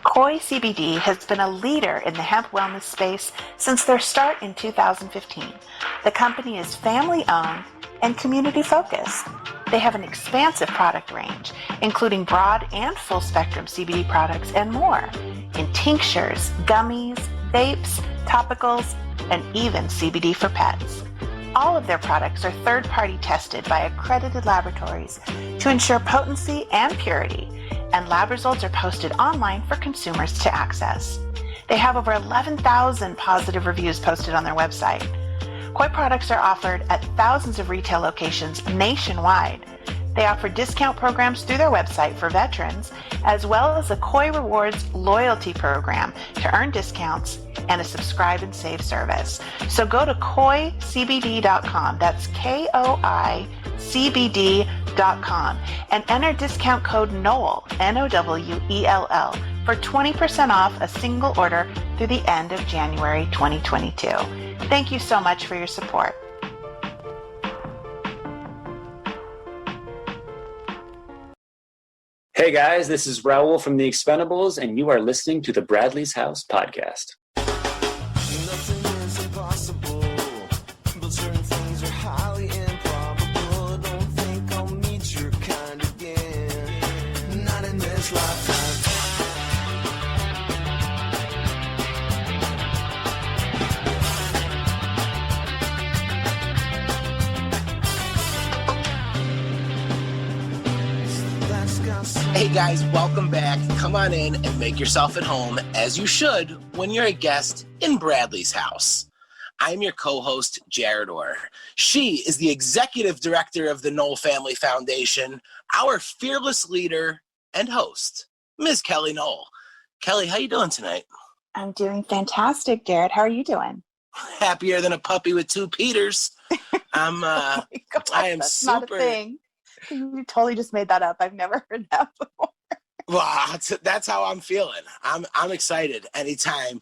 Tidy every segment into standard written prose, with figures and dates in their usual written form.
Koi CBD has been a leader in the hemp wellness space since their start in 2015. The company is family-owned and community-focused. They have an expansive product range, including broad and full-spectrum CBD products and more, in tinctures, gummies, vapes, topicals, and even CBD for pets. All of their products are third-party tested by accredited laboratories to ensure potency and purity, and lab results are posted online for consumers to access. They have over 11,000 positive reviews posted on their website. Koi products are offered at thousands of retail locations nationwide. They offer discount programs through their website for veterans, as well as a Koi Rewards loyalty program to earn discounts and a subscribe and save service. So go to koicbd.com, that's KOICBD.com, and enter discount code NOWELL, NOWELL, for 20% off a single order through the end of January 2022. Thank you so much for your support. Hey guys, this is Raul from The Expendables, and you are listening to the Bradley's House podcast. Nothing is impossible, but certain things are highly improbable. Don't think I'll meet your kind again, not in this lifetime. Hey guys, welcome back. Come on in and make yourself at home, as you should when you're a guest in Bradley's house. I'm your co-host, Jarett Orr. She is the executive director of the Knoll Family Foundation, our fearless leader and host, Ms. Kellie Knoll. Kellie, how you doing tonight? I'm doing fantastic, Jarett. How are you doing? Happier than a puppy with two Peters. Oh my God, I am that's super. not a thing. You totally just made that up. I've never heard that before. Well, that's how I'm feeling. I'm excited anytime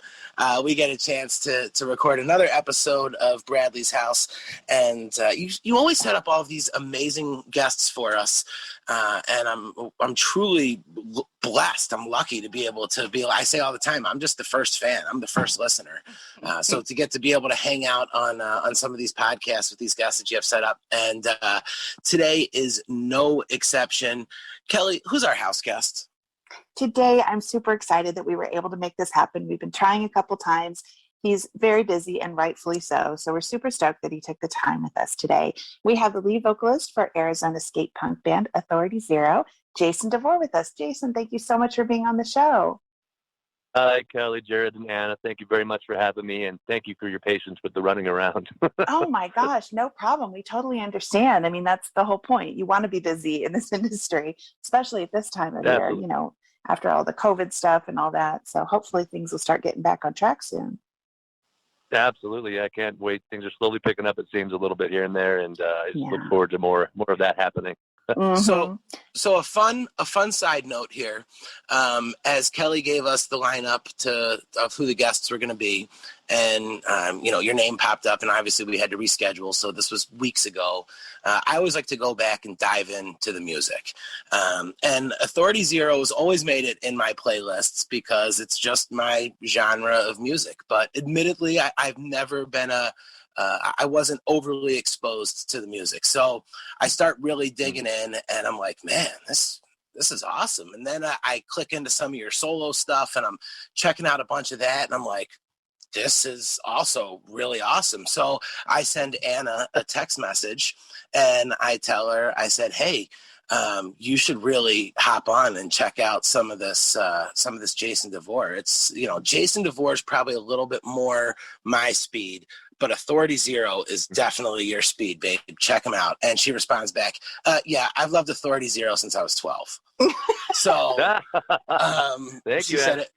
we get a chance to record another episode of Bradley's House. And you always set up all of these amazing guests for us. And I'm truly blessed. I'm lucky to be able to be, I say all the time, I'm just the first fan. I'm the first listener. So to get to be able to hang out on some of these podcasts with these guests that you have set up. And today is no exception. Kellie, who's our house guest? Today, I'm super excited that we were able to make this happen. We've been trying a couple times. He's very busy, and rightfully so. So we're super stoked that he took the time with us today. We have the lead vocalist for Arizona skate punk band Authority Zero, Jason DeVore, with us. Jason, thank you so much for being on the show. Hi, Kellie, Jarett, and Anna. Thank you very much for having me, and thank you for your patience with the running around. Oh my gosh, no problem. We totally understand. I mean, that's the whole point. You want to be busy in this industry, especially at this time of year, you know, after all the COVID stuff and all that. So hopefully things will start getting back on track soon. Absolutely. I can't wait. Things are slowly picking up, it seems, a little bit here and there, and I just look forward to more of that happening. So a fun side note here, as Kellie gave us the lineup of who the guests were going to be, and your name popped up, and obviously we had to reschedule. So this was weeks ago. I always like to go back and dive into the music, and Authority Zero has always made it in my playlists because it's just my genre of music. But admittedly, I've never been I wasn't overly exposed to the music. So I start really digging in, and I'm like, man, this is awesome. And then I click into some of your solo stuff, and I'm checking out a bunch of that, and I'm like, this is also really awesome. So I send Anna a text message, and I tell her, I said, hey, you should really hop on and check out some of this Jason DeVore. It's, Jason DeVore is probably a little bit more my speed, but Authority Zero is definitely your speed, babe. Check him out. And she responds back, yeah, I've loved Authority Zero since I was 12. So Thank she you, said it.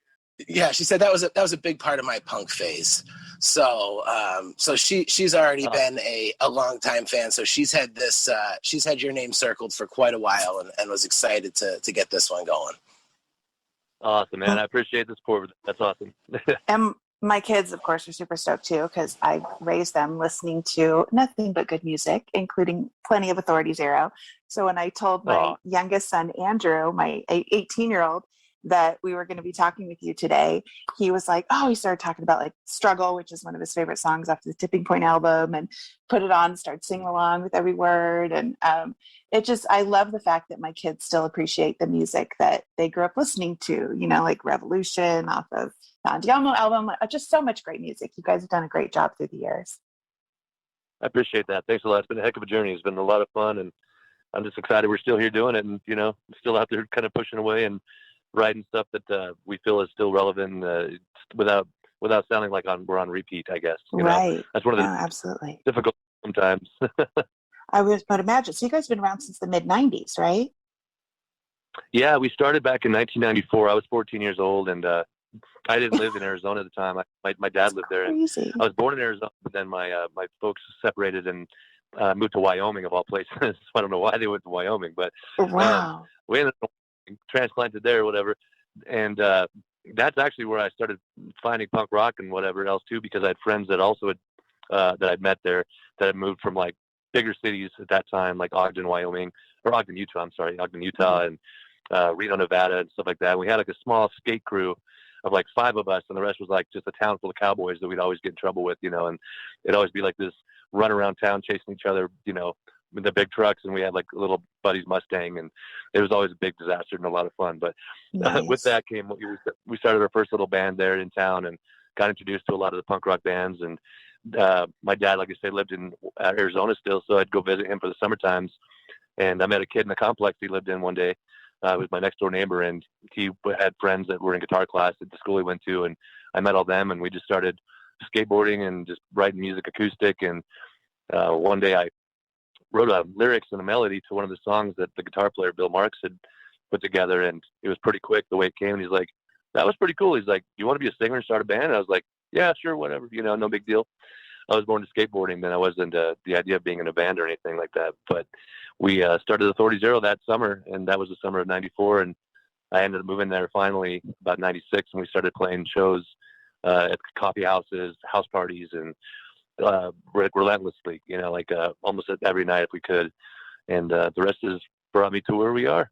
Yeah, she said that was a big part of my punk phase. So she's already been a long time fan. So she's had your name circled for quite a while, and was excited to get this one going. Awesome, man. I appreciate the support. That's awesome. And my kids, of course, are super stoked too, because I raised them listening to nothing but good music, including plenty of Authority Zero. So when I told my youngest son, Andrew, my 18-year-old, that we were going to be talking with you today, he was like, oh, he started talking about like Struggle, which is one of his favorite songs off the Tipping Point album, and put it on and started singing along with every word. And I love the fact that my kids still appreciate the music that they grew up listening to, you know, like Revolution off of the Andiamo album, just so much great music. You guys have done a great job through the years. I appreciate that. Thanks a lot. It's been a heck of a journey. It's been a lot of fun, and I'm just excited we're still here doing it, and, you know, still out there kind of pushing away and writing stuff that we feel is still relevant without sounding like we're on repeat, I guess. You know? That's one of the absolutely difficult sometimes. I would imagine. So you guys have been around since the mid-90s, right? Yeah, we started back in 1994. I was 14 years old, and I didn't live in Arizona at the time. My dad lived there. And I was born in Arizona, but then my folks separated and moved to Wyoming, of all places. So I don't know why they went to Wyoming, but wow. We ended up transplanted there or whatever. And that's actually where I started finding punk rock and whatever else too, because I had friends that also had that I'd met there that had moved from like bigger cities at that time, like Ogden, Utah, and Reno, Nevada, and stuff like that. And we had like a small skate crew of like 5 of us, and the rest was like just a town full of cowboys that we'd always get in trouble with, you know, and it'd always be like this run around town chasing each other, you know, with the big trucks, and we had like a little buddy's Mustang, and it was always a big disaster and a lot of fun. But with that came, we started our first little band there in town and got introduced to a lot of the punk rock bands. And my dad, like I said, lived in Arizona still, so I'd go visit him for the summer times. And I met a kid in the complex he lived in one day. It was my next door neighbor, and he had friends that were in guitar class at the school he went to, and I met all them, and we just started skateboarding and just writing music acoustic. And one day I wrote lyrics and a melody to one of the songs that the guitar player Bill Marks had put together, and it was pretty quick the way it came. And he's like, that was pretty cool. He's like, you want to be a singer and start a band? And I was like, yeah, sure, whatever, you know, no big deal. I was born to skateboarding, then I wasn't the idea of being in a band or anything like that. But we started Authority Zero that summer, and that was the summer of '94. And I ended up moving there finally about '96, and we started playing shows at coffee houses, house parties, and relentlessly, you know, like almost every night if we could. And the rest has brought me to where we are.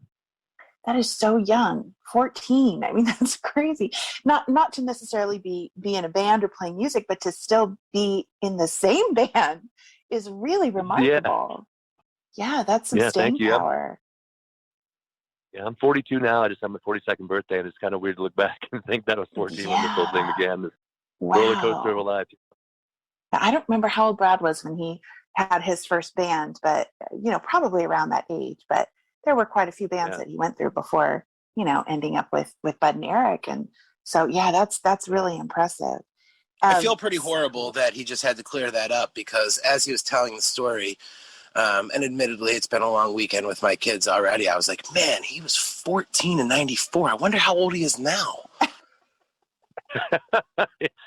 That is so young, 14. I mean, that's crazy. Not to necessarily be in a band or playing music, but to still be in the same band is really remarkable. Yeah, that's some staying power. Yeah, I'm 42 now. I just had my 42nd birthday, and it's kind of weird to look back and think that I was 14 when this whole thing began. This roller coaster of a life. I don't remember how old Brad was when he had his first band, but, you know, probably around that age. But there were quite a few bands that he went through before, you know, ending up with Bud and Eric. And so, yeah, that's really impressive. I feel pretty horrible that he just had to clear that up, because as he was telling the story, and admittedly, it's been a long weekend with my kids already, I was like, man, he was 14 in '94. I wonder how old he is now.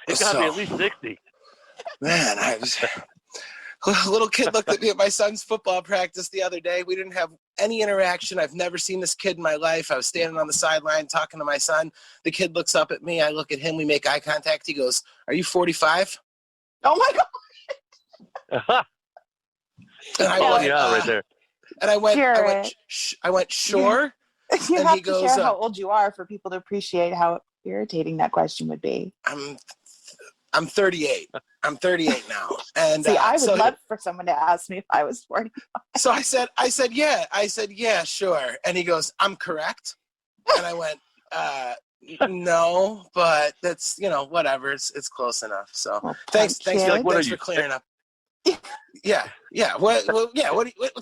It's got to be at least 60. Man, a little kid looked at me at my son's football practice the other day. We didn't have any interaction. I've never seen this kid in my life. I was standing on the sideline talking to my son. The kid looks up at me. I look at him. We make eye contact. He goes, "Are you 45? Oh my God. And I went, right there. And I went, sure. You and have he goes, to share how old you are for people to appreciate how irritating that question would be. I'm 38. I'm 38 now. And see, I would love for someone to ask me if I was 45. So I said, yeah. I said, yeah, sure. And he goes, I'm correct. And I went, no, but that's, you know, whatever. It's close enough. So thanks for clearing up. Yeah. What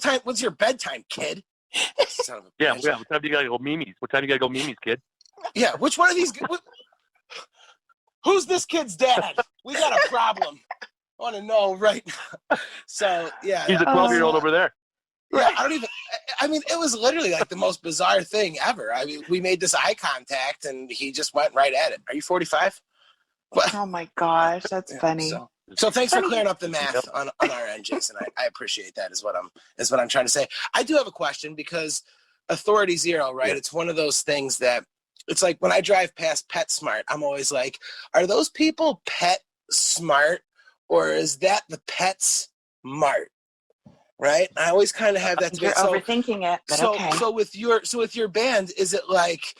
time? What's your bedtime, kid? What time do you gotta go Mimi's? What time do you gotta go Mimi's, kid? Yeah, which one of these? Who's this kid's dad? We got a problem. I want to know right now. So yeah, he's a 12-year-old over there. Yeah, I mean, it was literally like the most bizarre thing ever. I mean, we made this eye contact, and he just went right at it. Are you 45? Oh my gosh, that's funny. So thanks for clearing up the math on our end, Jason. I appreciate that. Is what I'm trying to say. I do have a question, because Authority Zero, right? Yeah. It's one of those things that it's like when I drive past PetSmart, I'm always like, are those people Pet Smart, or is that the Pets Mart? Right? I always kind of have that debate. You're overthinking it, but okay. So with your band, is it like,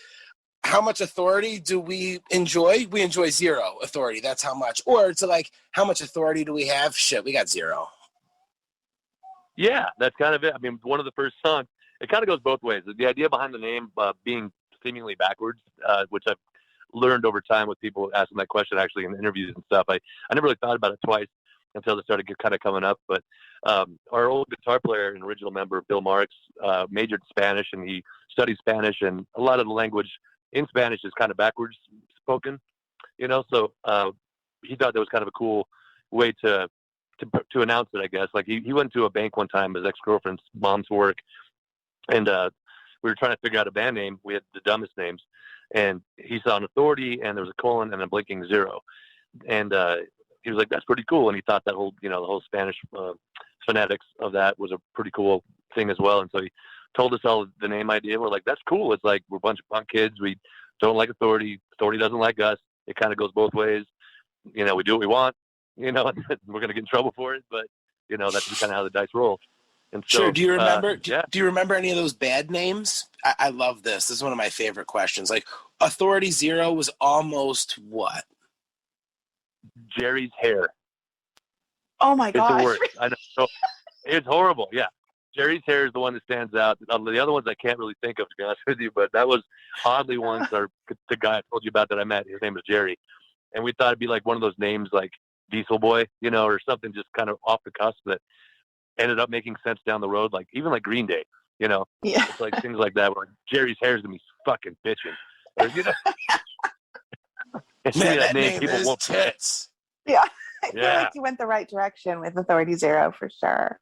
how much authority do we enjoy? We enjoy zero authority. That's how much. Or it's like, how much authority do we have? Shit, we got zero. Yeah, that's kind of it. I mean, one of the first songs, it kind of goes both ways. The idea behind the name being seemingly backwards, which I've learned over time with people asking that question actually in interviews and stuff. I never really thought about it twice until it started kind of coming up. But our old guitar player and original member, Bill Marks, majored in Spanish, and he studied Spanish, and a lot of the language in Spanish is kind of backwards spoken, you know, so he thought that was kind of a cool way to announce it, I guess. Like he went to a bank one time, his ex-girlfriend's mom's work, and we were trying to figure out a band name. We had the dumbest names, and he saw an authority, and there was a colon and a blinking zero, and he was like, that's pretty cool. And he thought that whole, you know, the whole Spanish phonetics of that was a pretty cool thing as well. And so he told us all the name idea. We're like, that's cool. It's like, we're a bunch of punk kids. We don't like authority. Authority doesn't like us. It kind of goes both ways. You know, we do what we want, you know, we're going to get in trouble for it, but you know, that's kind of how the dice roll. And so, Sure. Do you remember, do you remember any of those bad names? I love this. This is one of my favorite questions. Like, Authority Zero was almost what? Jerry's hair. Oh my It's gosh. the worst. I know. So, it's horrible. Yeah. Jerry's hair is the one that stands out. The other ones I can't really think of, to be honest with you, but that was oddly one. The guy I told you about that I met, his name was Jerry. And we thought it'd be like one of those names like Diesel Boy, you know, or something just kind of off the cusp that ended up making sense down the road. Like even like Green Day, you know, Yeah. it's like things like that where like, Jerry's hair's going to be fucking bitching. Or, you know, it's Man, that name people won't forget. tits. Yeah. I feel Yeah. like you went the right direction with Authority Zero for sure.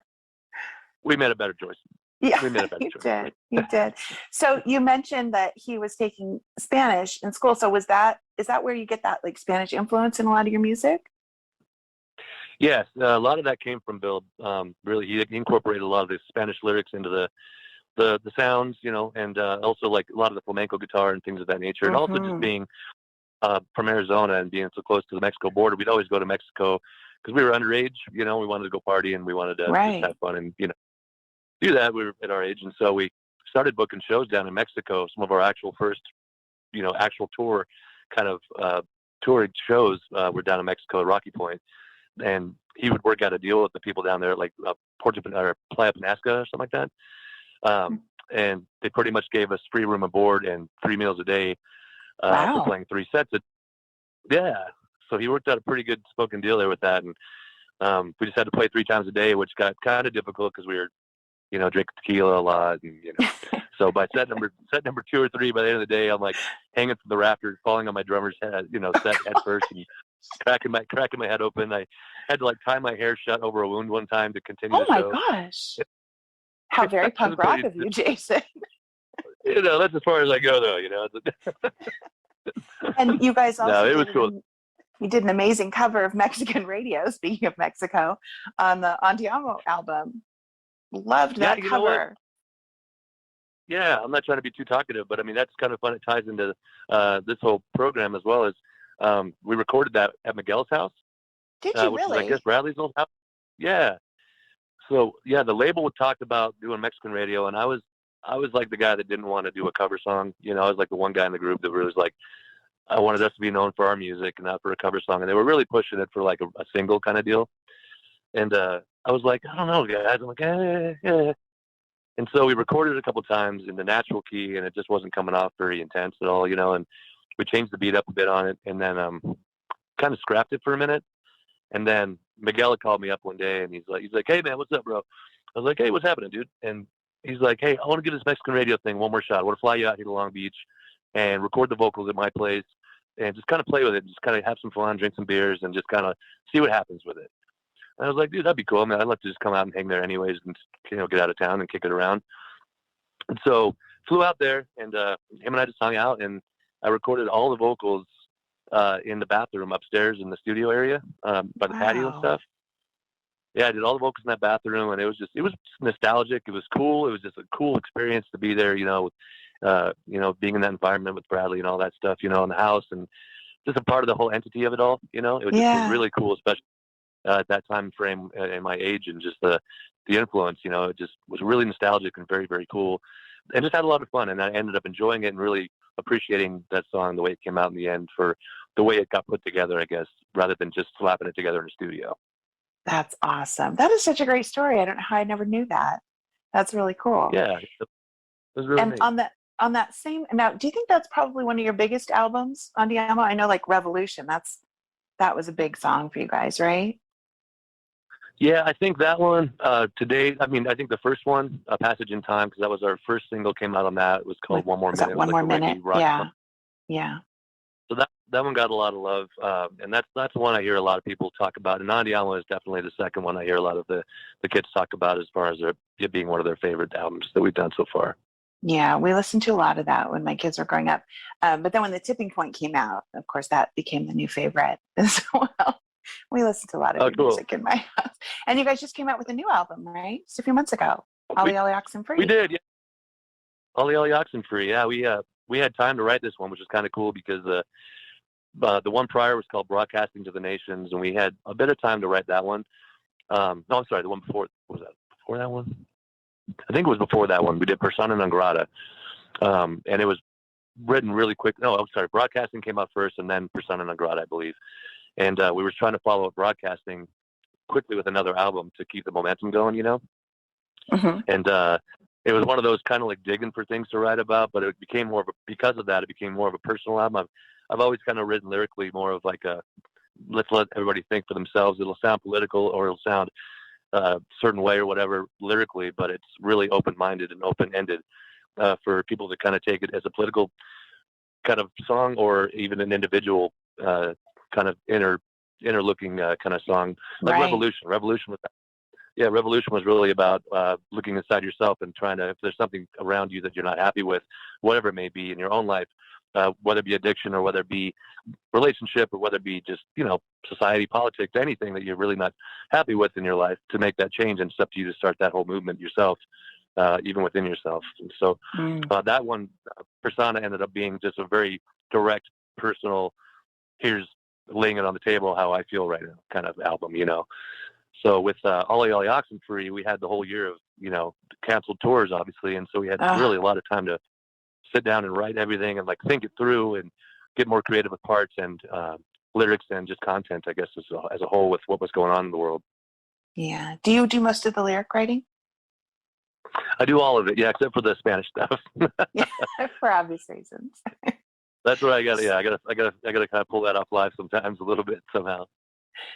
We made a better choice. Yeah, We made a better you choice. did. You did. So you mentioned that he was taking Spanish in school. So is that where you get that like Spanish influence in a lot of your music? Yes, a lot of that came from Bill. Really, he incorporated a lot of the Spanish lyrics into the sounds, you know, and also like a lot of the flamenco guitar and things of that nature. And also just being from Arizona and being so close to the Mexico border, we'd always go to Mexico because we were underage, you know, we wanted to go party and we wanted to just have fun and, you know, do that. We were at our age. And so we started booking shows down in Mexico. Some of our actual first, you know, actual tour kind of touring shows were down in Mexico at Rocky Point. And he would work out a deal with the people down there, like Playa Penasca or something like that. And they pretty much gave us free room and board and 3 meals a day for playing 3 sets. Yeah. So he worked out a pretty good spoken deal there with that. And we just had to play 3 times a day, which got kind of difficult because we were, you know, drinking tequila a lot. And, you know, so by set number 2 or 3, by the end of the day, I'm like hanging from the rafters, falling on my drummer's head, you know, set head first and cracking my head open. I had to like tie my hair shut over a wound one time to continue the show. Oh my gosh. How very punk rock of you, Jason. You know, that's as far as I go though, you know. And you guys also it was cool. You did an amazing cover of Mexican radio, speaking of Mexico, on the Andiamo album. Loved that cover. Yeah, I'm not trying to be too talkative, but I mean, that's kind of fun. It ties into this whole program as well as we recorded that at Miguel's house. Did you which really? is, I guess, Bradley's old house. Yeah. So, yeah, the label would talk about doing Mexican radio, and I was like the guy that didn't want to do a cover song. You know, I was like the one guy in the group that really was like, I wanted us to be known for our music and not for a cover song. And they were really pushing it for like a single kind of deal. And I was like, I don't know, guys. I'm like, yeah. And so we recorded it a couple times in the natural key, and it just wasn't coming off very intense at all, you know. And we changed the beat up a bit on it, and then kind of scrapped it for a minute. And then Miguel called me up one day, and he's like, hey man, what's up, bro? I was like, hey, what's happening, dude? And he's like, hey, I want to give this Mexican radio thing one more shot. I want to fly you out here to Long Beach and record the vocals at my place and just kind of play with it, just kind of have some fun, drink some beers, and just kind of see what happens with it. And I was like, dude, that'd be cool. I mean, I'd love to just come out and hang there anyways and, you know, get out of town and kick it around. And so flew out there, and him and I just hung out, and I recorded all the vocals in the bathroom upstairs in the studio area by the patio and stuff. Yeah, I did all the vocals in that bathroom, and it was nostalgic. It was cool. It was just a cool experience to be there, you know, being in that environment with Bradley and all that stuff, you know, in the house, and just a part of the whole entity of it all, you know. It was just really cool, especially at that time frame in my age, and just the influence, you know. It just was really nostalgic and very, very cool, and just had a lot of fun. And I ended up enjoying it and really appreciating that song, the way it came out in the end, for the way it got put together, I guess, rather than just slapping it together in a studio. That's awesome. That is such a great story. I don't know how I never knew that. That's really cool. Yeah, it was really And neat. on that same, now, do you think that's probably one of your biggest albums on Diamo? I know, like Revolution, that was a big song for you guys, right? Yeah, I think that one to date. I mean, I think the first one, Passage in Time, because that was our first single, came out on that. It was called One More Was that Minute. One It was More like a Minute? reggae rock Yeah. song. Yeah. So that one got a lot of love, and that's the one I hear a lot of people talk about. And Andiamo is definitely the second one I hear a lot of the kids talk about as far as it being one of their favorite albums that we've done so far. Yeah, we listened to a lot of that when my kids were growing up. But then when The Tipping Point came out, of course, that became the new favorite as well. We listened to a lot of your music in my house. And you guys just came out with a new album, right? Just a few months ago. Ollie Ollie Oxen Free. We did, yeah. Ollie Ollie Oxen Free, yeah. We had time to write this one, which is kind of cool because the one prior was called Broadcasting to the Nations, and we had a bit of time to write that one. No, I'm sorry, the one before, was that before that one? I think it was before that one. We did Persona non grata, and it was written really quick. No, I'm sorry, Broadcasting came out first, and then Persona non grata, I believe. And we were trying to follow up Broadcasting quickly with another album to keep the momentum going, you know? Mm-hmm. And it was one of those kind of like digging for things to write about, but it became more of because of that, it became more of a personal album. I've always kind of written lyrically more of like let's let everybody think for themselves. It'll sound political or it'll sound a certain way or whatever lyrically, but it's really open-minded and open-ended for people to kind of take it as a political kind of song or even an individual kind of inner looking kind of song, like Right. Revolution was really about looking inside yourself and trying to, if there's something around you that you're not happy with, whatever it may be in your own life, whether it be addiction or whether it be relationship or whether it be just, you know, society, politics, anything that you're really not happy with in your life, to make that change. And it's up to you to start that whole movement yourself, even within yourself. And so that one, Persona, ended up being just a very direct, personal, here's laying it on the table how I feel right now kind of album, you know. So with Ollie Ollie Oxen Free, we had the whole year of, you know, canceled tours, obviously. And so we had really a lot of time to sit down and write everything and like think it through and get more creative with parts and lyrics and just content, I guess, as a whole with what was going on in the world. Yeah. Do you do most of the lyric writing? I do all of it, yeah, except for the Spanish stuff. Yeah, for obvious reasons. That's where I gotta kind of pull that off live sometimes a little bit somehow.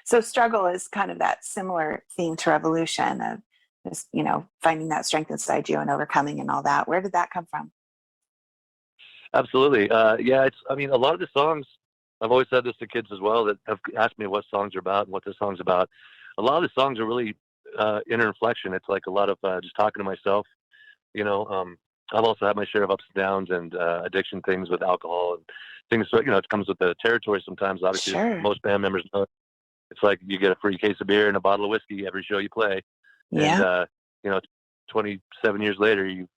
So Struggle is kind of that similar theme to Revolution of just, you know, finding that strength inside you and overcoming and all that. Where did that come from? Absolutely. Yeah, I mean, a lot of the songs, I've always said this to kids as well that have asked me what songs are about and what this song's about. A lot of the songs are really inner reflection. It's like a lot of just talking to myself, you know. I've also had my share of ups and downs and addiction things with alcohol and things. So, you know, it comes with the territory sometimes. Obviously, Sure. Most band members know it's like you get a free case of beer and a bottle of whiskey every show you play. Yeah. And, you know, 27 years later, you've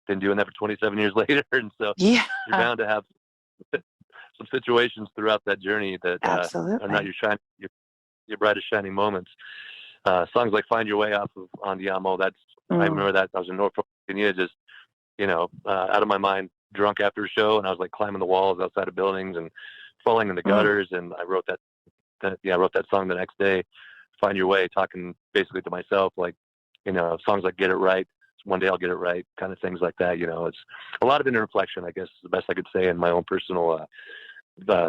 been doing that for 27 years later. And so Yeah. you're bound to have some situations throughout that journey that Absolutely. are not your brightest shining moments. Songs like Find Your Way off of Andiamo, I remember that I was in Norfolk, Virginia, just, you know, out of my mind, drunk after a show, and I was like climbing the walls outside of buildings and falling in the gutters. And I wrote that song the next day, Find Your Way, talking basically to myself, like, you know, songs like Get It Right, one day I'll get it right, kind of things like that. You know, it's a lot of inner reflection, I guess, is the best I could say, in my own personal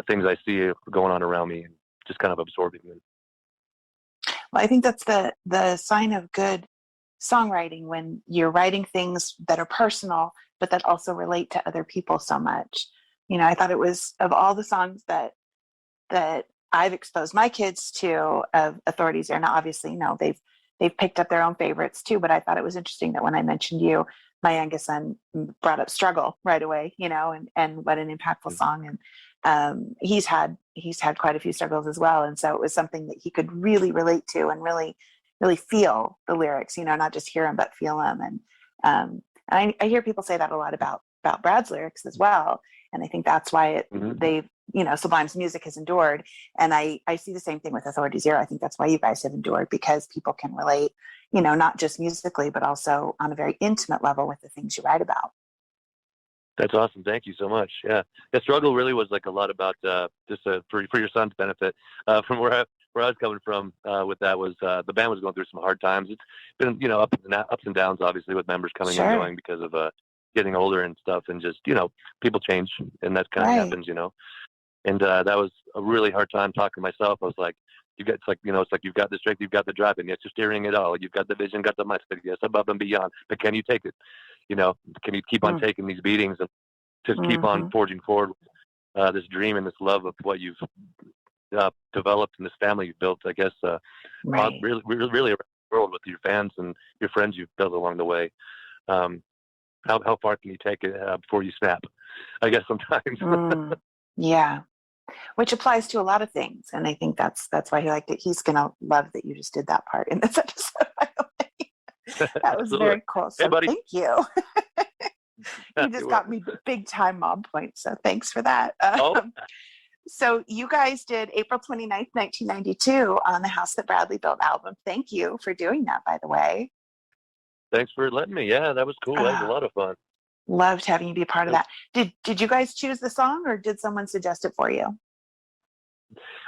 things I see going on around me and just kind of absorbing them. Well, I think that's the sign of good songwriting, when you're writing things that are personal, but that also relate to other people so much. You know, I thought it was, of all the songs that I've exposed my kids to of Authorities Zero. Now, obviously, you know, they've picked up their own favorites too, but I thought it was interesting that when I mentioned you, my youngest son brought up Struggle right away, you know, and what an impactful song. And he's had quite a few struggles as well. And so it was something that he could really relate to and really, really feel the lyrics, you know, not just hear them, but feel them. And I hear people say that a lot about Brad's lyrics as well. And I think that's why they've, you know, Sublime's music has endured. And I see the same thing with Authority Zero. I think that's why you guys have endured, because people can relate, you know, not just musically, but also on a very intimate level with the things you write about. That's awesome. Thank you so much. Yeah. The struggle really was like a lot about just for your son's benefit. From where I was coming from with that was the band was going through some hard times. It's been, you know, ups and downs, obviously, with members coming and going because of getting older and stuff, and just, you know, people change, and that kind of happens, you know. And that was a really hard time talking to myself. I was like, it's like you've got the strength, you've got the drive, and yes, you're steering it all. You've got the vision, got the mindset, yes, above and beyond. But can you take it? You know, can you keep on taking these beatings and just keep on forging forward this dream and this love of what you've developed and this family you've built, I guess, really around the world with your fans and your friends you've built along the way. How far can you take it before you snap? I guess sometimes. Yeah. Which applies to a lot of things. And I think that's why he liked it. He's going to love that you just did that part in this episode, by the way. That was very cool. So thank you. You just got me big time mom points. So thanks for that. So you guys did April 29th, 1992 on the House That Bradley Built album. Thank you for doing that, by the way. Thanks for letting me. Yeah, that was cool. That was a lot of fun. Loved having you be a part of that. Did you guys choose the song, or did someone suggest it for you?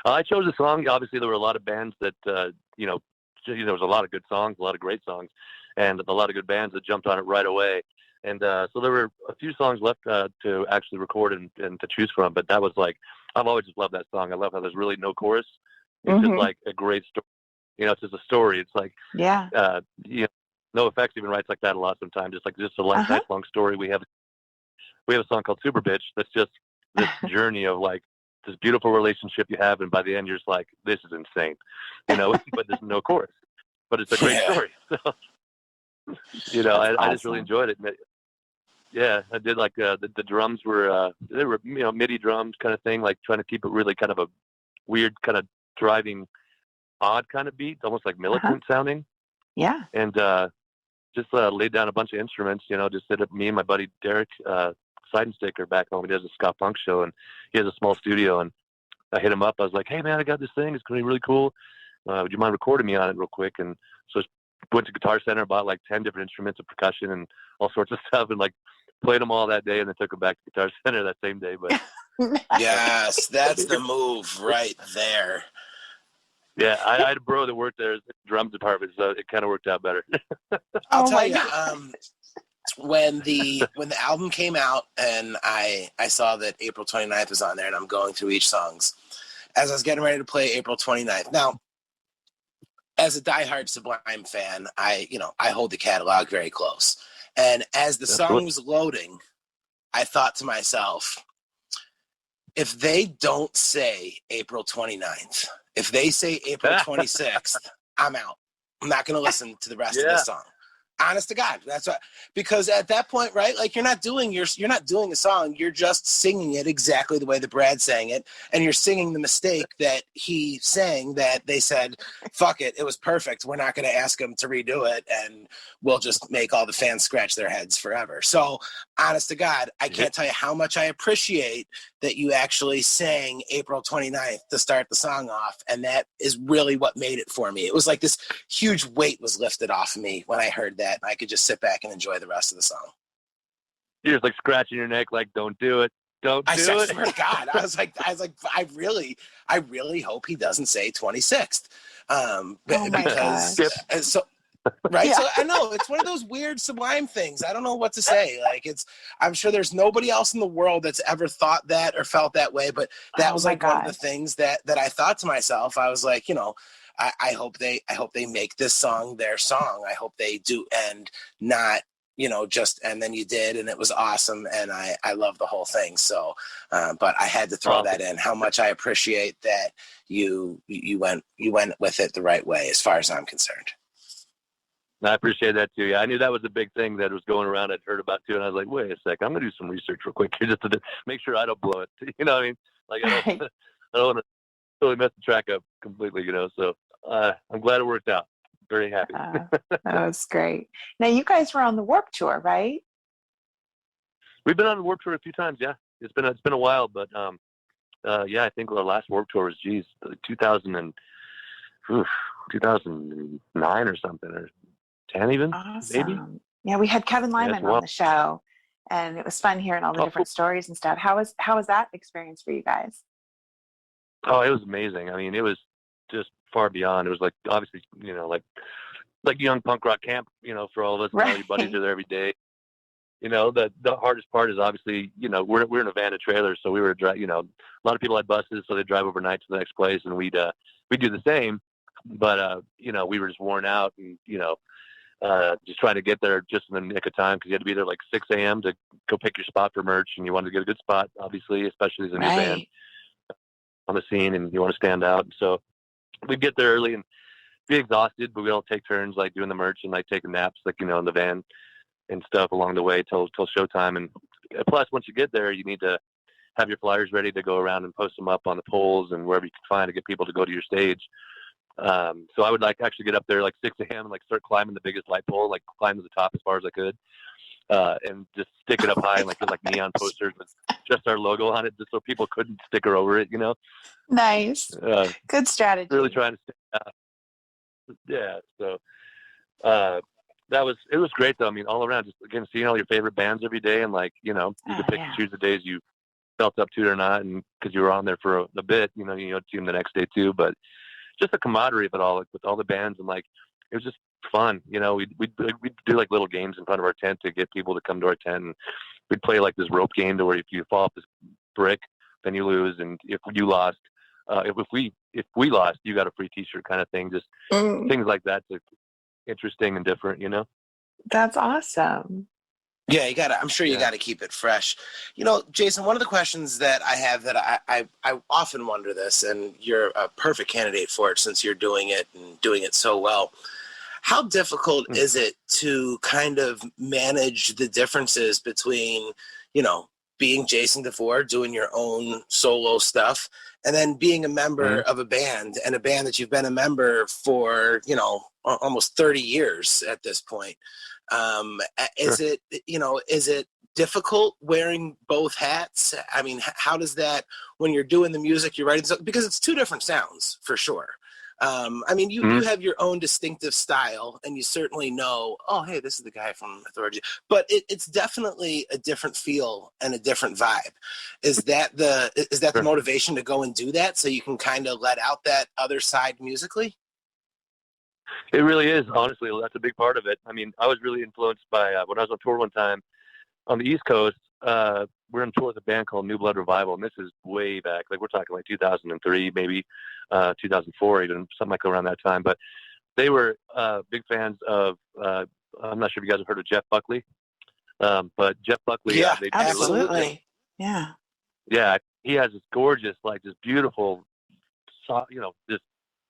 I chose the song. Obviously, there were a lot of bands that, you know, there was a lot of good songs, a lot of great songs, and a lot of good bands that jumped on it right away. And so there were a few songs left to actually record and to choose from. But that was like, I've always just loved that song. I love how there's really no chorus. It's just like a great story. You know, it's just a story. It's like, you know, No Effects even writes like that a lot sometimes. Just a nice long story. We have a song called Super Bitch that's just this journey of like this beautiful relationship you have, and by the end you're just like, this is insane, you know. But there's no chorus, but it's a great story. So, you know, I just really enjoyed it. Yeah, I did like the drums were they were, you know, MIDI drums kind of thing, like trying to keep it really kind of a weird kind of driving, odd kind of beat, almost like militant sounding. Yeah, and just laid down a bunch of instruments, you know, just did it. Me and my buddy Derek Seidensticker back home, he does a ska punk show, and he has a small studio, and I hit him up. I was like, hey man, I got this thing, it's gonna be really cool, would you mind recording me on it real quick? And so went to Guitar Center, bought like 10 different instruments of percussion and all sorts of stuff, and like played them all that day, and then took them back to Guitar Center that same day. But yes, that's the move right there. Yeah, I had a bro that worked there in the drums department, so it kind of worked out better. I'll tell you, when the album came out and I saw that April 29th was on there, and I'm going through each songs as I was getting ready to play April 29th. Now, as a diehard Sublime fan, I hold the catalog very close. And as the song was loading, I thought to myself, if they don't say April 29th, if they say April 26th, I'm out. I'm not going to listen to the rest of the song. Honest to God, that's what. Because at that point, right? Like you're not doing a song. You're just singing it exactly the way that Brad sang it, and you're singing the mistake that he sang. That they said, "Fuck it, it was perfect. We're not going to ask him to redo it, and we'll just make all the fans scratch their heads forever." So, honest to God, I can't tell you how much I appreciate that you actually sang April 29th to start the song off, and that is really what made it for me. It was like this huge weight was lifted off of me when I heard that. I could just sit back and enjoy the rest of the song. You're just like scratching your neck, like, don't do it. Don't do it. I swear to God, I was like, I really hope he doesn't say 26th. Because so right. So I know it's one of those weird Sublime things. I don't know what to say. Like I'm sure there's nobody else in the world that's ever thought that or felt that way. But that was like one of the things that I thought to myself. I was like, you know, I hope they make this song their song. I hope they do, and not, you know, just, and then you did, and it was awesome, and I love the whole thing. So, but I had to throw that in. How much I appreciate that you went with it the right way, as far as I'm concerned. I appreciate that too. Yeah, I knew that was a big thing that was going around. I'd heard about too, and I was like, wait a sec, I'm gonna do some research real quick here just to make sure I don't blow it. You know what I mean? Like I don't want to totally mess the track up completely. You know, so I'm glad it worked out. Very happy. That was great. Now you guys were on the Warped Tour, right? We've been on the Warped Tour a few times. Yeah, it's been a while, but yeah, I think our last Warped Tour was 2009 or something, or 10 even. Awesome. Maybe. Yeah, we had Kevin Lyman on the show, and it was fun hearing all the Oh, different stories and stuff. How was that experience for you guys? Oh, it was amazing. I mean, it was just far beyond. It was like, obviously, like young punk rock camp, for all of us, and all your buddies Right. are there every day. The hardest part is obviously, we're in a van and trailer, so we were a lot of people had buses, so they drive overnight to the next place, and we'd do the same, but we were just worn out, and just trying to get there just in the nick of time, because you had to be there like 6 a.m. to go pick your spot for merch, and you wanted to get a good spot, obviously, especially as a new band Right. on the scene, and you want to stand out. So we'd get there early and be exhausted, but we'd all take turns like doing the merch and like taking naps, like in the van and stuff along the way till showtime. And plus, once you get there, you need to have your flyers ready to go around and post them up on the poles and wherever you can find to get people to go to your stage. So I would like actually get up there like 6 a.m. and like start climbing the biggest light pole, like climb to the top as far as I could, and just stick it up high and like get like neon posters with just our logo on it, just so people couldn't sticker over it. Nice. Good strategy. Really trying to stand out. Yeah. So it was great though. I mean, all around, just again seeing all your favorite bands every day, and like you could pick and choose the days you felt up to it or not, and because you were on there for a bit, you see them the next day too. But just the camaraderie of it all, like with all the bands, and like it was just fun. We'd do like little games in front of our tent to get people to come to our tent, and we'd play like this rope game to where if you fall off this brick, then you lose, and if you lost, if we lost, you got a free T-shirt kind of thing. Just things like that, to interesting and different. That's awesome. Yeah, I'm sure you gotta keep it fresh. Jason, one of the questions that I have that I often wonder this, and you're a perfect candidate for it since you're doing it and doing it so well. How difficult is it to kind of manage the differences between, being Jason DeVore, doing your own solo stuff, and then being a member of a band, and a band that you've been a member for, almost 30 years at this point? Is it difficult wearing both hats? I mean, how does that, when you're doing the music, you're writing, because it's two different sounds for sure. You have your own distinctive style, and you certainly know, oh, hey, this is the guy from Authority, but it's definitely a different feel and a different vibe. Is that the motivation to go and do that, so you can kind of let out that other side musically? It really is, honestly. That's a big part of it. I mean, I was really influenced by when I was on tour one time on the East Coast. We're on tour with a band called New Blood Revival, and this is way back. Like, we're talking like 2003, maybe 2004, even something like around that time. But they were big fans of. I'm not sure if you guys have heard of Jeff Buckley, but Jeff Buckley. Yeah, absolutely. Yeah. Yeah, he has this gorgeous, like this beautiful, this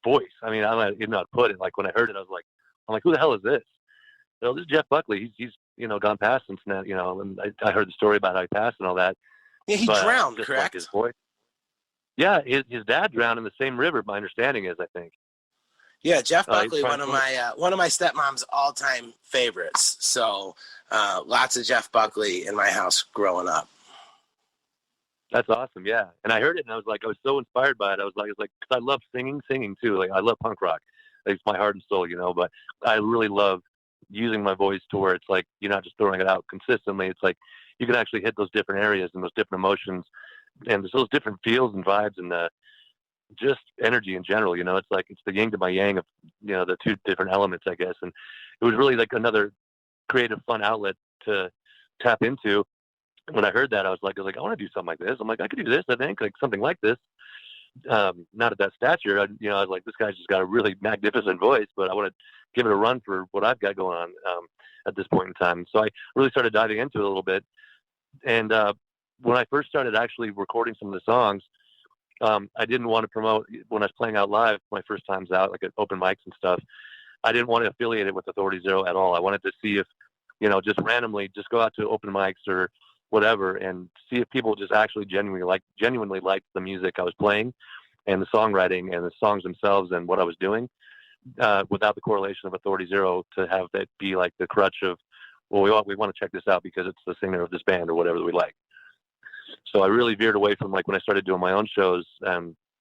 voice. I mean, I don't even know how to put it. Like, when I heard it, I'm like, who the hell is this? This is Jeff Buckley. He's gone past since now, and I heard the story about how he passed and all that. Yeah, he drowned, just correct? like his voice. Yeah, his dad drowned in the same river, my understanding is, I think. Yeah, Jeff Buckley, one of my stepmom's all-time favorites. So lots of Jeff Buckley in my house growing up. That's awesome, yeah. And I heard it, and I was so inspired by it. I was like, because I love singing too. Like, I love punk rock. It's my heart and soul, But I really love using my voice to where it's like you're not just throwing it out consistently. It's like you can actually hit those different areas and those different emotions, and there's those different feels and vibes and just energy in general. It's like it's the yin to my yang of the two different elements, I guess. And it was really like another creative, fun outlet to tap into. When I heard that, I was like, I want to do something like this. I'm like, I could do this. I think like something like this. Not at that stature. I was like, this guy's just got a really magnificent voice, but I want to give it a run for what I've got going on at this point in time. So I really started diving into it a little bit. And when I first started actually recording some of the songs, I didn't want to promote when I was playing out live, my first times out, like at open mics and stuff. I didn't want to affiliate it with Authority Zero at all. I wanted to see if, just randomly just go out to open mics or whatever and see if people just actually genuinely liked the music I was playing and the songwriting and the songs themselves and what I was doing, without the correlation of Authority Zero to have that be like the crutch of, well, we want to check this out because it's the singer of this band or whatever that we like. So I really veered away from, like, when I started doing my own shows,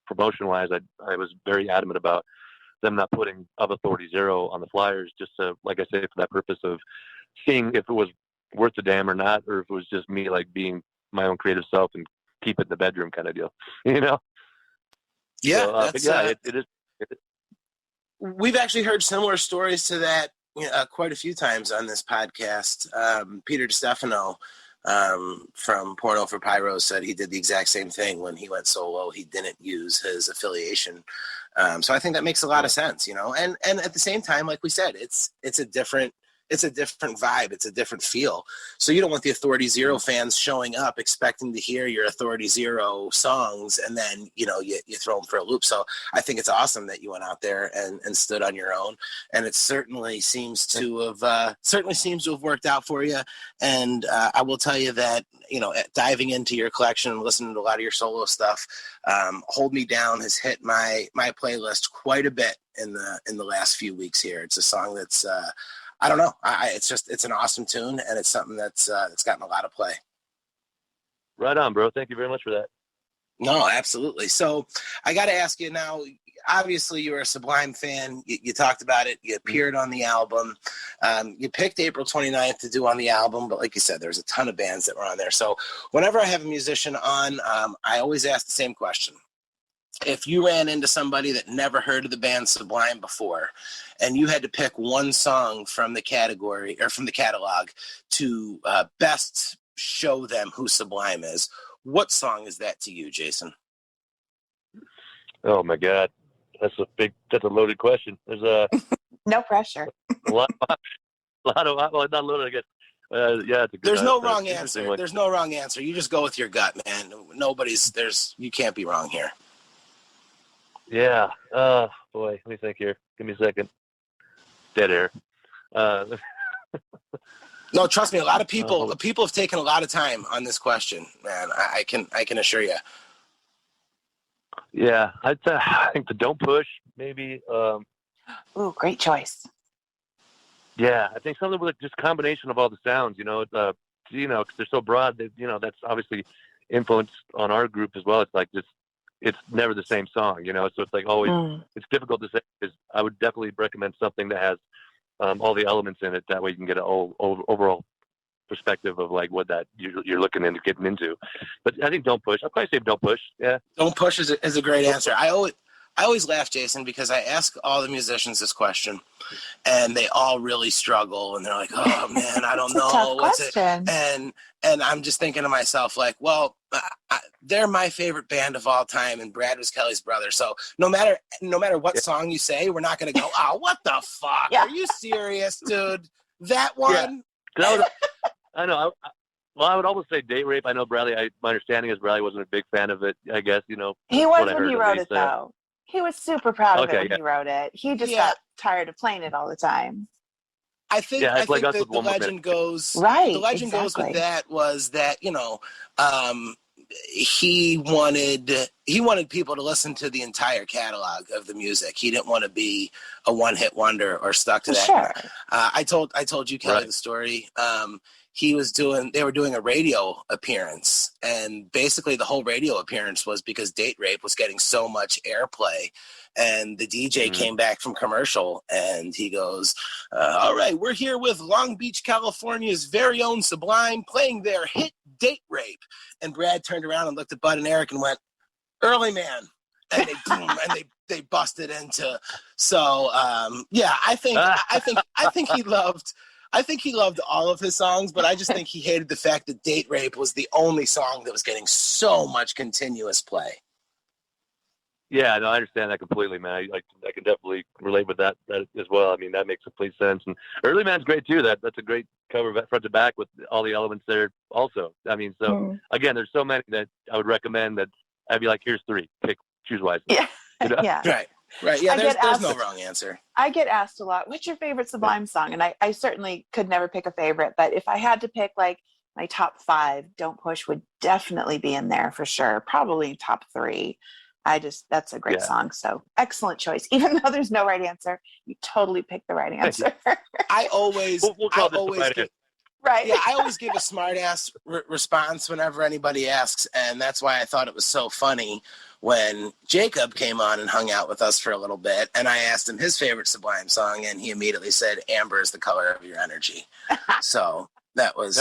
promotion wise, I was very adamant about them not putting Of Authority Zero on the flyers, just to, like I say, for that purpose of seeing if it was worth the damn or not, or if it was just me like being my own creative self and keep it in the bedroom kind of deal, you know? Yeah, So, that's, but yeah, it is. We've actually heard similar stories to that quite a few times on this podcast. Peter DiStefano from Porno for Pyro said he did the exact same thing when he went solo. He didn't use his affiliation. So I think that makes a lot of sense, and at the same time, like we said, it's a different vibe. It's a different feel. So you don't want the Authority Zero fans showing up expecting to hear your Authority Zero songs, and then, you throw them for a loop. So I think it's awesome that you went out there and stood on your own. And it certainly seems to have worked out for you. And I will tell you that, diving into your collection and listening to a lot of your solo stuff, Hold Me Down has hit my playlist quite a bit in the last few weeks here. It's a song that's, I don't know. It's an awesome tune, and it's something that's gotten a lot of play. Right on, bro. Thank you very much for that. No, absolutely. So I got to ask you now, obviously you're a Sublime fan. You talked about it. You appeared on the album. You picked April 29th to do on the album, but like you said, there's a ton of bands that were on there. So whenever I have a musician on, I always ask the same question. If you ran into somebody that never heard of the band Sublime before, and you had to pick one song from the category or from the catalog to best show them who Sublime is, what song is that to you, Jason? Oh my God, that's a loaded question. There's No pressure. a lot of well, not loaded, I guess. Yeah, it's a good, there's no wrong answer. There's no wrong answer. You just go with your gut, man. You can't be wrong here. Yeah. Boy, let me think here. Give me a second. Dead air. No, trust me. A lot of people have taken a lot of time on this question, man. I can assure you. Yeah, I think the Don't Push, maybe. Ooh, great choice. Yeah, I think something with just combination of all the sounds, because they're so broad that, that's obviously influenced on our group as well. It's like just, it's never the same song, so it's like always, it's difficult to say, because I would definitely recommend something that has all the elements in it. That way you can get an overall perspective of like what that you're looking into getting into. But I think Don't Push. I'll probably say Don't Push. Yeah. Don't Push is a great answer. I always laugh, Jason, because I ask all the musicians this question, and they all really struggle, and they're like, "Oh man, I don't know what's it." And I'm just thinking to myself, like, well, they're my favorite band of all time, and Brad was Kellie's brother. So no matter what song you say, we're not going to go, "Oh, what the fuck? Yeah. Are you serious, dude? That one?" Yeah. I know. I would almost say Date Rape. I know Bradley. My understanding is Bradley wasn't a big fan of it. I guess he was when he wrote it, though. He was super proud of it when he wrote it. He just got tired of playing it all the time. I think that the legend goes right. The legend goes with that was that he wanted people to listen to the entire catalog of the music. He didn't want to be a one-hit wonder or stuck to that. Sure. I told you, Kellie, the story. They were doing a radio appearance, and basically the whole radio appearance was because Date Rape was getting so much airplay, and the DJ came back from commercial, and he goes, all right, we're here with Long Beach, California's very own Sublime playing their hit Date Rape. And Brad turned around and looked at Bud and Eric and went, Early Man. And they boom, and they busted into. So I think he loved all of his songs, but I just think he hated the fact that Date Rape was the only song that was getting so much continuous play. Yeah, no, I understand that completely, man. I can definitely relate with that as well. I mean, that makes complete sense. And Early Man's great too. That's a great cover front to back with all the elements there also. I mean, so again, there's so many that I would recommend that I'd be like, here's 3, choose wisely. Yeah. Yeah. Right. Yeah, there's no wrong answer. I get asked a lot, what's your favorite Sublime song? And I certainly could never pick a favorite, but if I had to pick like my top 5, Don't Push would definitely be in there for sure. Probably top 3. That's a great song. So excellent choice. Even though there's no right answer, you totally picked the right answer. I always Right. Yeah, I always give a smart-ass response whenever anybody asks, and that's why I thought it was so funny when Jacob came on and hung out with us for a little bit, and I asked him his favorite Sublime song, and he immediately said, Amber is the color of your energy. So That was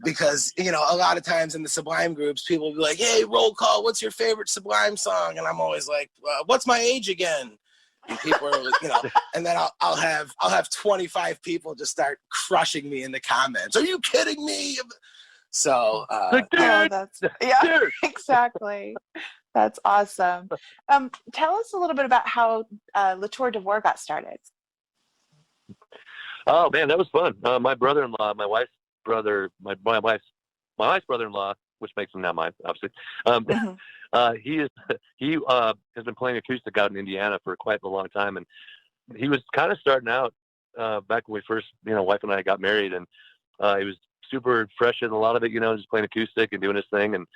because, you know, a lot of times in the Sublime groups, people will be like, hey, roll call, what's your favorite Sublime song? And I'm always like, what's my age again? And people are, you know, and then I'll have 25 people just start crushing me in the comments. Are you kidding me? So, exactly. That's awesome. Tell us a little bit about how Le Tour DeVore got started. Oh man, that was fun. My brother-in-law, my wife's brother, my wife's brother-in-law, which makes him now mine, obviously. He has been playing acoustic out in Indiana for quite a long time, and he was kind of starting out back when we first, you know, wife and I got married, and he was super fresh in a lot of it, you know, just playing acoustic and doing his thing. And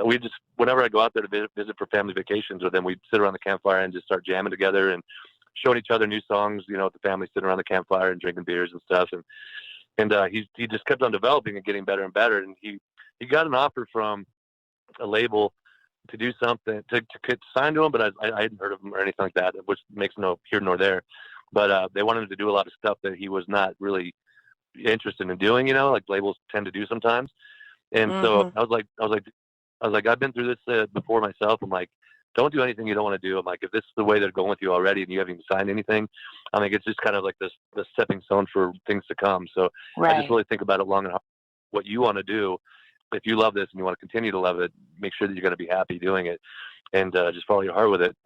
we just, whenever I go out there to visit for family vacations with him, we'd sit around the campfire and just start jamming together and showing each other new songs, you know, with the family sitting around the campfire and drinking beers and stuff. And he just kept on developing and getting better and better. And he got an offer from a label to do something, to sign to him, but I hadn't heard of him or anything like that, which makes no here nor there. But they wanted him to do a lot of stuff that he was not really interested in doing, you know, like labels tend to do sometimes. And so I was like, I've been through this before myself. I'm like, don't do anything you don't want to do. I'm like, if this is the way they're going with you already and you haven't even signed anything, I mean, it's just kind of like this stepping stone for things to come. So I just really think about it long and hard, what you want to do. If you love this and you want to continue to love it, make sure that you're going to be happy doing it, and just follow your heart with it.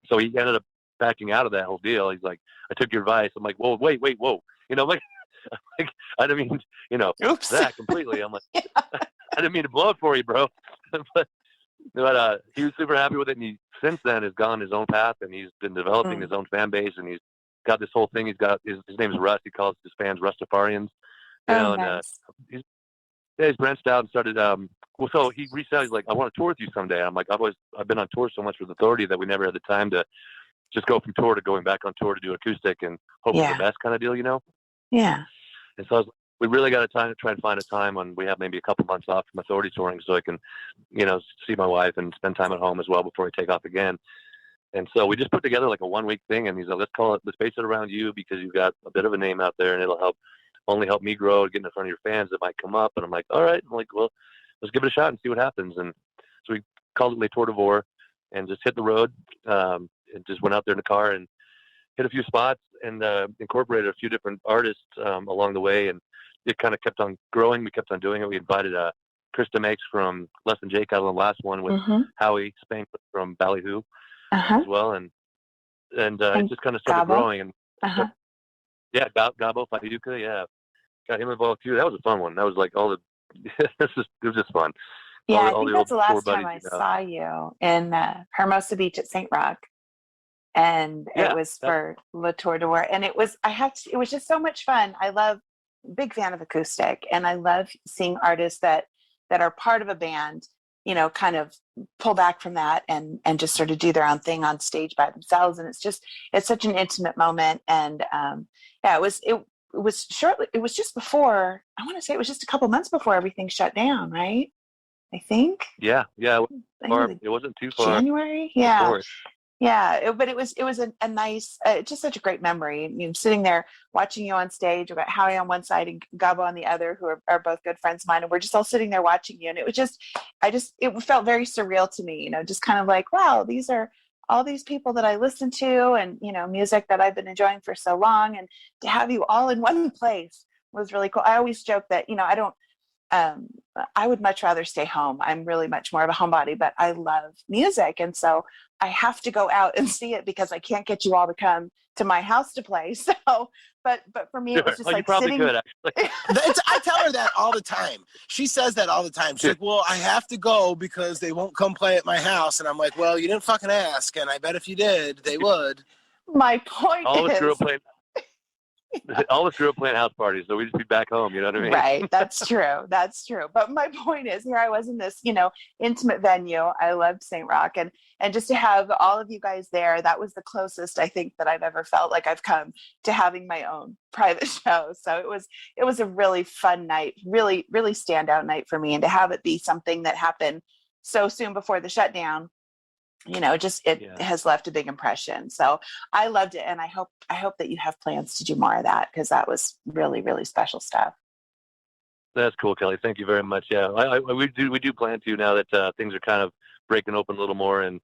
So he ended up backing out of that whole deal. He's like, I took your advice. I'm like, whoa, wait, whoa. You know, like I didn't mean, you know, Oops. that completely. I'm like, I didn't mean to blow it for you, bro. but he was super happy with it, and he since then has gone his own path, and he's been developing his own fan base, and he's got this whole thing. He's got his name is Russ. He calls his fans Rustafarians. You know, nice. And he's branched out and started. Well, so he reached out. He's like, I want to tour with you someday. I'm like, I've been on tour so much with Authority that we never had the time to just go from tour to going back on tour to do acoustic and hope for the best kind of deal, you know? Yeah. And so I was, we really got to try and find a time when we have maybe a couple months off from Authority touring, so I can, you know, see my wife and spend time at home as well before I take off again. And so we just put together like a 1 week thing, and he's like, let's base it around you because you've got a bit of a name out there, and it'll only help me grow, getting in front of your fans that might come up. And I'm like, all right. I'm like, well, let's give it a shot and see what happens. And so we called it Le Tour DeVore and just hit the road, and just went out there in the car and hit a few spots and incorporated a few different artists along the way. And it kind of kept on growing. We kept on doing it. We invited Krista Makes from Less Than Jake out on the last one with Howie Spank from Ballyhoo as well. And it just kind of started growing. And yeah, Gabo Fadiuka, yeah. Got him involved too. That was a fun one. That was like all the it was just fun. Yeah, I think that's the last time I saw you in Hermosa Beach at St. Rock. And it was for Le Tour DeVore. And it was just so much fun. Big fan of acoustic, and I love seeing artists that are part of a band, you know, kind of pull back from that and just sort of do their own thing on stage by themselves. And it's such an intimate moment. And it was just before, I want to say it was just a couple months before everything shut down, right? I think. Yeah. It wasn't too far. January. Yeah. Yeah, but it was a nice, just such a great memory. You know, sitting there watching you on stage, about Howie on one side and Gabo on the other, who are both good friends of mine, and we're just all sitting there watching you, and it was just, it felt very surreal to me. You know, just kind of like, wow, these are all these people that I listen to, and you know, music that I've been enjoying for so long, and to have you all in one place was really cool. I always joke that, you know, I would much rather stay home. I'm really much more of a homebody, but I love music. And so I have to go out and see it because I can't get you all to come to my house to play. So, but for me, it was just like you probably sitting. Could, actually. I tell her that all the time. She says that all the time. She's like, well, I have to go because they won't come play at my house. And I'm like, well, you didn't fucking ask. And I bet if you did, they would. My point is. All of us grew up playing house parties, so we'd just be back home, you know what I mean? Right, that's true. But my point is, here I was in this, you know, intimate venue. I loved St. Rock, and just to have all of you guys there, that was the closest I think that I've ever felt like I've come to having my own private show. So it was a really fun night, really, really standout night for me, and to have it be something that happened so soon before the shutdown, you know, it has left a big impression. So I loved it. And I hope that you have plans to do more of that, because that was really, really special stuff. That's cool, Kelly. Thank you very much. Yeah, we do plan to now that things are kind of breaking open a little more, and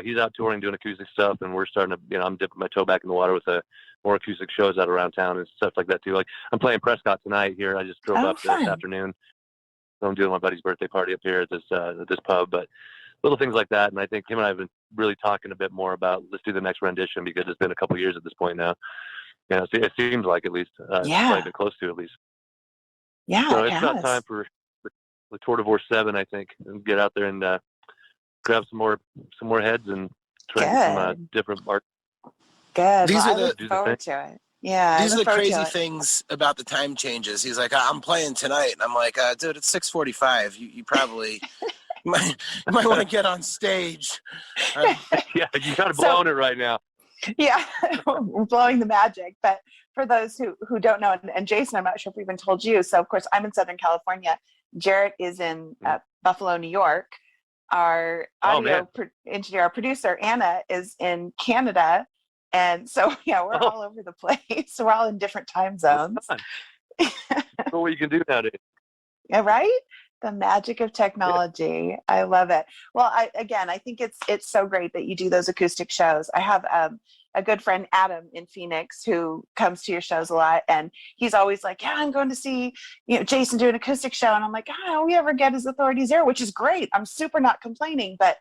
he's out touring doing acoustic stuff, and we're starting to I'm dipping my toe back in the water with more acoustic shows out around town and stuff like that too. Like I'm playing Prescott tonight here. I just drove up this afternoon. So I'm doing my buddy's birthday party up here at this pub, but little things like that. And I think him and I have been really talking a bit more about let's do the next rendition because it's been a couple years at this point now. It seems like at least probably been close to at least. Yeah, so it's about time for the Tour DeVore 7, I think, and get out there and grab some more heads and try some different art. Good. These well, are I look forward to it. Yeah, these are the crazy things about the time changes. He's like, I'm playing tonight, and I'm like, dude, it's 6:45. You probably might want to get on stage. Yeah, you got to blow it right now. Yeah, we're blowing the magic. But for those who don't know, and Jason, I'm not sure if we even told you. So, of course, I'm in Southern California. Jarett is in Buffalo, New York. Our audio engineer, our producer, Anna, is in Canada. And so, yeah, we're all over the place. We're all in different time zones. So what you can do nowadays. Yeah, right? The magic of technology. Yeah. I love it. Well, I think it's so great that you do those acoustic shows. I have a good friend, Adam, in Phoenix, who comes to your shows a lot, and he's always like, yeah, I'm going to see Jason do an acoustic show. And I'm like, all we ever get is Authority Zero, which is great. I'm super not complaining, but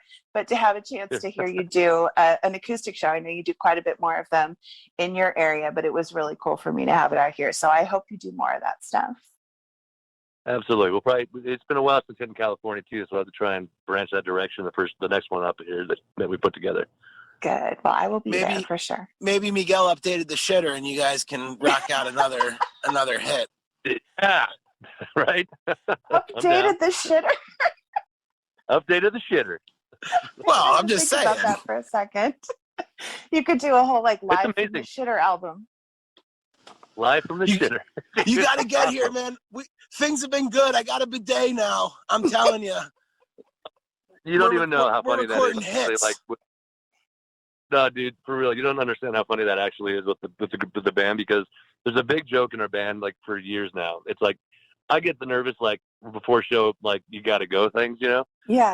to have a chance to hear you do an acoustic show, I know you do quite a bit more of them in your area, but it was really cool for me to have it out here. So I hope you do more of that stuff. Absolutely. It's been a while since in California too, so I have to try and branch that direction. The next one up here that we put together. Good. Well, I will be there for sure. Maybe Miguel updated the shitter, and you guys can rock out another hit. Yeah, right. Updated the shitter. Updated the shitter. Well, I'm just saying about that for a second. You could do a whole live from the shitter album. Live from the shitter. You got to get here, man. Things have been good. I got a bidet now. I'm telling you. You don't even know how funny that is. Hits. No, dude, for real, you don't understand how funny that actually is with the band, because there's a big joke in our band like for years now. It's like I get the nervous like before show, like you got to go things, Yeah.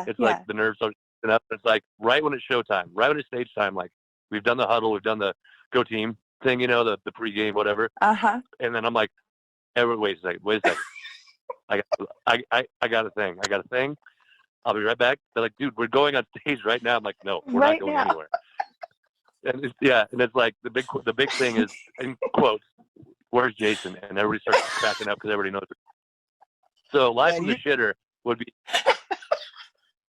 It's like the nerves start up. It's like right when it's showtime, right when it's stage time, like we've done the huddle, we've done the go team thing, the pregame, whatever. And then I'm like, hey, wait a second. I got a thing. I'll be right back. They're like, dude, we're going on stage right now. I'm like, no, we're not going anywhere. And it's like the big thing is in quotes, where's Jason? And everybody starts cracking up because everybody knows it. So live from the shitter would be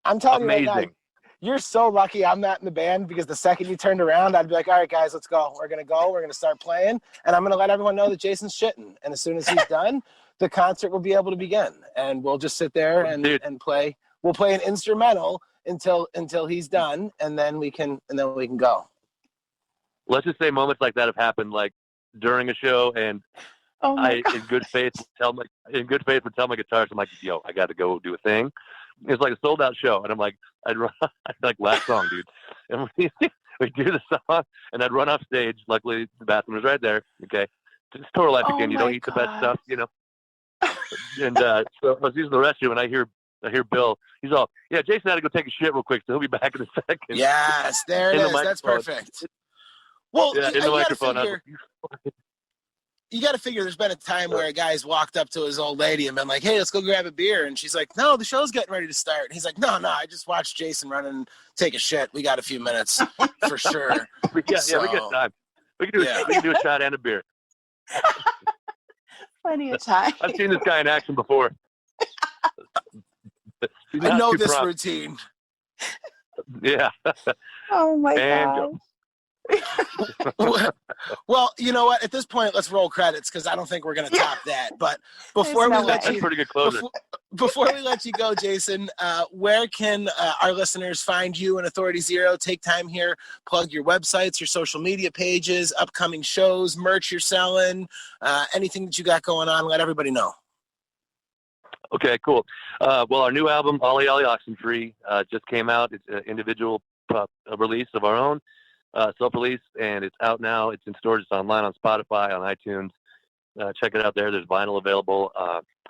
I'm telling amazing. You right now, you're so lucky I'm not in the band, because the second you turned around, I'd be like, all right, guys, let's go. We're going to start playing, and I'm going to let everyone know that Jason's shitting. And as soon as he's done, the concert will be able to begin, and we'll just sit there and play. We'll play an instrumental until he's done, and then we can go. Let's just say moments like that have happened like during a show, and in good faith would tell my guitarist, I'm like, yo, I got to go do a thing. It's like a sold out show, and I'm like, I'd like last song, dude, and we do the song, and I'd run off stage. Luckily, the bathroom was right there. Okay, just tour life again. You don't eat the best stuff, And so I was using the restroom, and I hear Bill. He's all, yeah, Jason had to go take a shit real quick, so he'll be back in a second. Yes, there it is. That's perfect. Well, yeah, in the microphone. You got to figure there's been a time where a guy's walked up to his old lady and been like, hey, let's go grab a beer. And she's like, no, the show's getting ready to start. And he's like, no, I just watched Jason run and take a shit. We got a few minutes for sure. We got time. We can do a shot and a beer. Plenty of time. I've seen this guy in action before. I know this routine. Yeah. Oh my God. Well, you know what? At this point, let's roll credits, because I don't think we're going to top that. But before we let you, pretty good closer. Before we let you go, Jason, where can our listeners find you and Authority Zero? Take time here, plug your websites, your social media pages, upcoming shows, merch you're selling, anything that you got going on. Let everybody know. Okay, cool. Well, our new album, Ollie Ollie Oxenfree, just came out. It's an individual release of our own. Self-release, and it's out now. It's in stores. It's online on Spotify, on iTunes. Check it out there. There's vinyl available.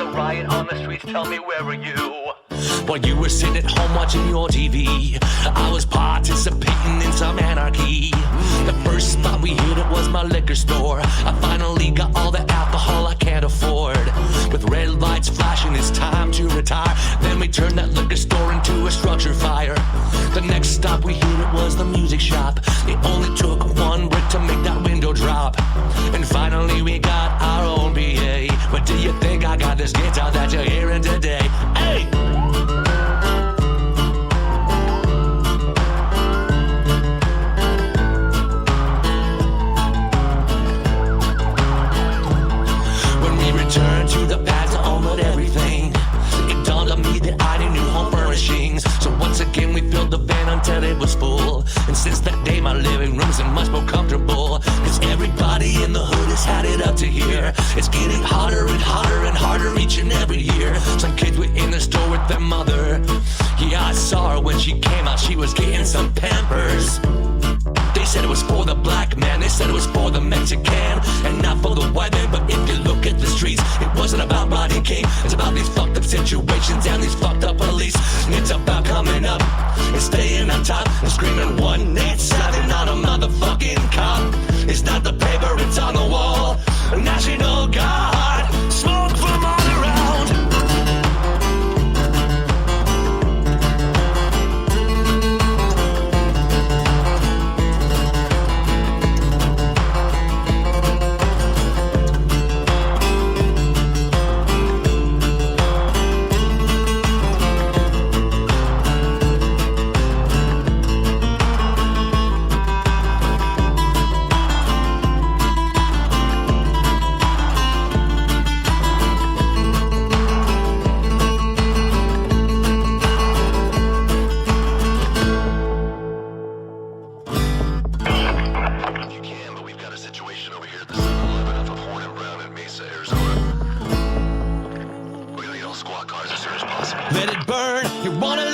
a riot on the streets, tell me where were you? While you were sitting at home watching your TV, I was participating in some anarchy. The first spot we hit, it was my liquor store. I finally got all the alcohol I can't afford. With red lights flashing, it's time to retire. Then we turned that liquor store into a structure fire. The next stop we hit, it was the music shop. It only took one brick to make that window drop. And finally we got our own PA. But do you think I got this guitar that you're hearing today? Hey! Return to the past to own everything. It dawned on me that I need new home furnishings. So once again we filled the van until it was full. And since that day my living room's been much more comfortable. Cause everybody in the hood has had it up to here. It's getting hotter and hotter and harder each and every year. Some kids were in the store with their mother. Yeah, I saw her when she came out, she was getting some Pampers. They said it was for the black man, they said it was for the Mexican, and not for the white man. But if you look at the streets, it wasn't about Rodney King. It's about these fucked up situations and these fucked up police. It's about coming up and staying on top and screaming 187 on a motherfucking cop. It's not the paper, it's on the wall. National Guard, smoke from all around. Let it burn, you wanna